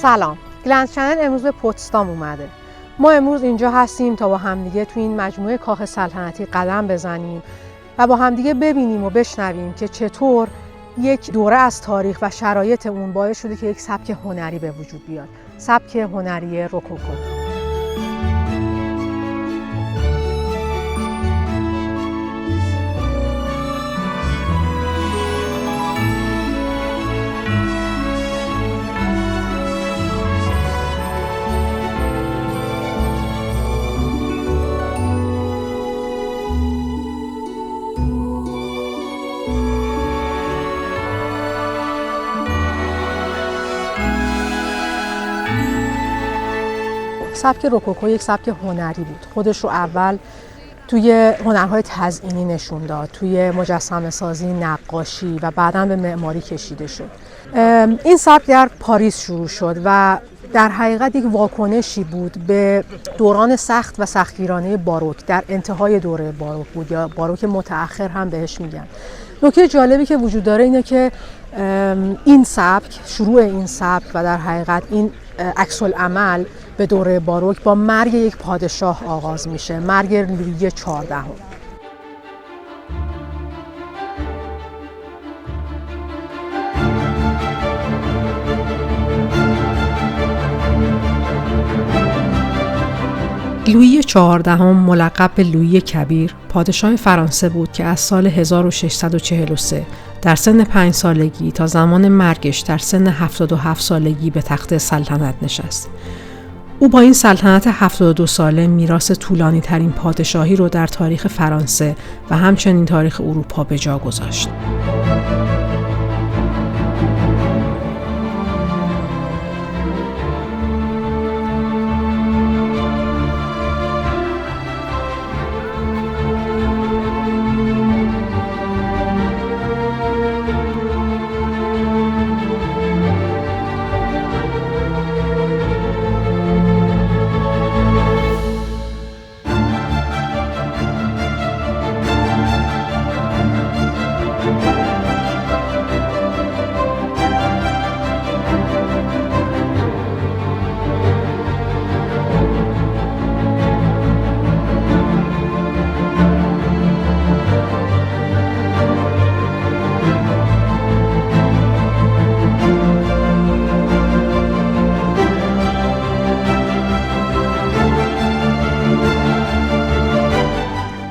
سلام، گلنز چنل امروز به پوتسدام اومده. ما امروز اینجا هستیم تا با همدیگه تو این مجموعه کاخ سلطنتی قدم بزنیم و با همدیگه ببینیم و بشنویم که چطور یک دوره از تاریخ و شرایط اون باعث شده که یک سبک هنری به وجود بیاد. سبک هنری روکوکو. سبک روکوکو یک سبک هنری بود. خودش رو اول توی هنرهای تزئینی نشون داد، توی مجسمه سازی، نقاشی و بعداً به معماری کشیده شد. این سبک در پاریس شروع شد و در حقیقت یک واکنشی بود به دوران سخت و سختگیرانه باروک. در انتهای دوره باروک بود یا باروک متأخر هم بهش میگن. نکته جالبی که وجود داره اینه که این سبک، شروع این سبک و در حقیقت این عکس العمل به دوره باروک با مرگ یک پادشاه آغاز میشه، مرگ لویی 14. لویی 14 ملقب به لویی کبیر پادشاه فرانسه بود که از سال 1643 در سن 5 سالگی تا زمان مرگش در سن 77 سالگی به تخت سلطنت نشست. او با این سلطنت 72 ساله میراث طولانی ترین پادشاهی رو در تاریخ فرانسه و همچنین تاریخ اروپا به جا گذاشت.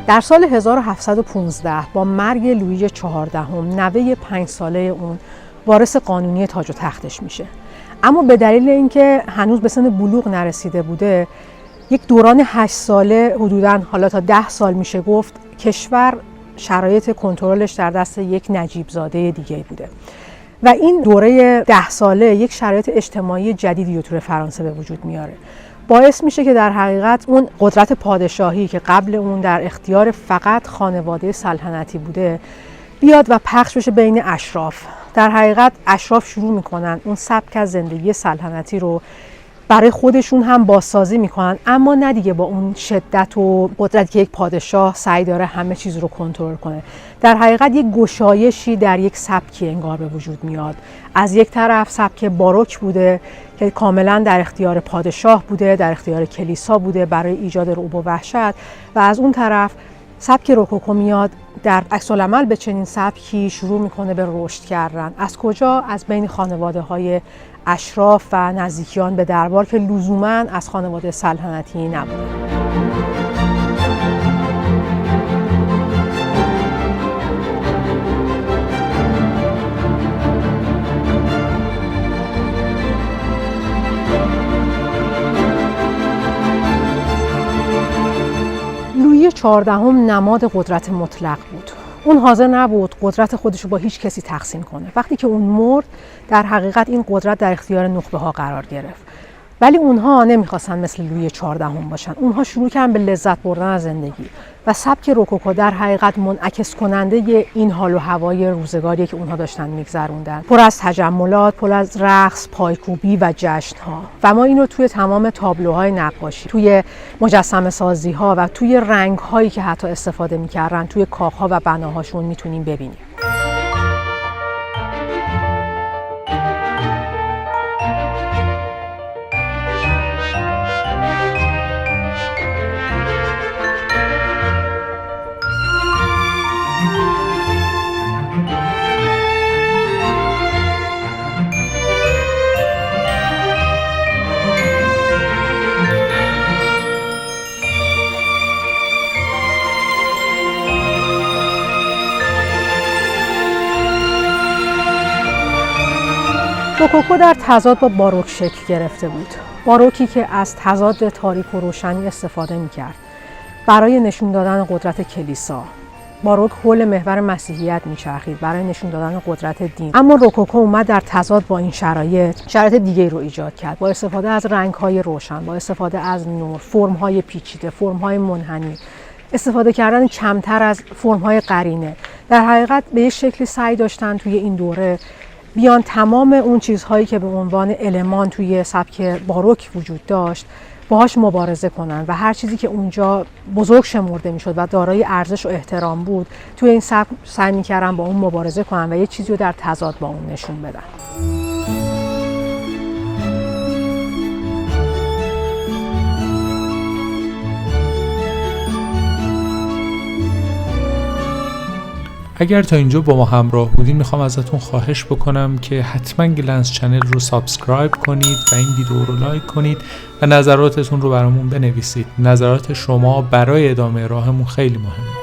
در سال 1715 با مرگ لویی 14 نوه 5 ساله اون وارث قانونی تاج و تختش میشه. اما به دلیل اینکه هنوز به سن بلوغ نرسیده بوده، یک دوران 8 ساله حدوداً حالا تا 10 سال میشه گفت کشور شرایط کنترلش در دست یک نجیب زاده دیگه بوده و این دوره 10 ساله یک شرایط اجتماعی جدیدی رو توی فرانسه به وجود میاره. باعث میشه که در حقیقت اون قدرت پادشاهی که قبل اون در اختیار فقط خانواده سلطنتی بوده بیاد و پخش بشه بین اشراف. در حقیقت اشراف شروع میکنن اون سبک از زندگی سلطنتی رو برای خودشون هم بازسازی میکنن، اما نه دیگه با اون شدت و قدرتی که یک پادشاه سعی داره همه چیز رو کنترل کنه. در حقیقت یک گشایشی در یک سبکی انگار به وجود میاد. از یک طرف سبک باروک بوده که کاملا در اختیار پادشاه بوده، در اختیار کلیسا بوده برای ایجاد رعب و وحشت، و از اون طرف سبک روکوکو میاد در عکس العمل به چنین سبکی شروع میکنه به رشد کردن. از کجا؟ از بین خانواده های اشراف و نزدیکیان به دربار که لزوماً از خانواده سلطنتی نبوده. لویی 14 نماد قدرت مطلق بود. اون حاضر نبود قدرت خودش رو با هیچ کسی تقسیم کنه. وقتی که اون مرد در حقیقت این قدرت در اختیار نخبه ها قرار گرفت. ولی اونها نمیخواستن مثل لویی 14 باشن. اونها شروع کردن به لذت بردن از زندگی و سبک روکوکو در حقیقت منعکس کننده این حال و هوای روزگاری که اونها داشتن میگذروندن، پر از تجملات، پر از رقص، پایکوبی و جشن‌ها. و ما اینو توی تمام تابلوهای نقاشی، توی مجسمه سازی‌ها و توی رنگ‌هایی که حتی استفاده می‌کردن توی کاخ‌ها و بناهاشون میتونیم ببینیم. روکوکو در تضاد با باروک شکل گرفته بود. باروکی که از تضاد تاریک و روشنی استفاده می‌کرد برای نشون دادن قدرت کلیسا. باروک حول محور مسیحیت میچرخید برای نشون دادن قدرت دین. اما روکوکو اومد در تضاد با این شرایط دیگه رو ایجاد کرد، با استفاده از رنگ‌های روشن، با استفاده از نور، فرم‌های پیچیده، فرم‌های منحنی، استفاده کردن کمتر از فرم‌های قرینه. در حقیقت به یک شکلی سعی داشتن توی این دوره بیان تمام اون چیزهایی که به عنوان المان توی سبک باروک وجود داشت باهاش مبارزه کنن و هر چیزی که اونجا بزرگ شمرده میشد و دارای ارزش و احترام بود توی این سبک سعی میکردن با اون مبارزه کنن و یه چیزی رو در تضاد با اون نشون بدن. اگر تا اینجا با ما همراه بودین میخوام ازتون خواهش بکنم که حتما گلنس چنل رو سابسکرایب کنید و این ویدیو رو لایک کنید و نظراتتون رو برامون بنویسید. نظرات شما برای ادامه راهمون خیلی مهمه.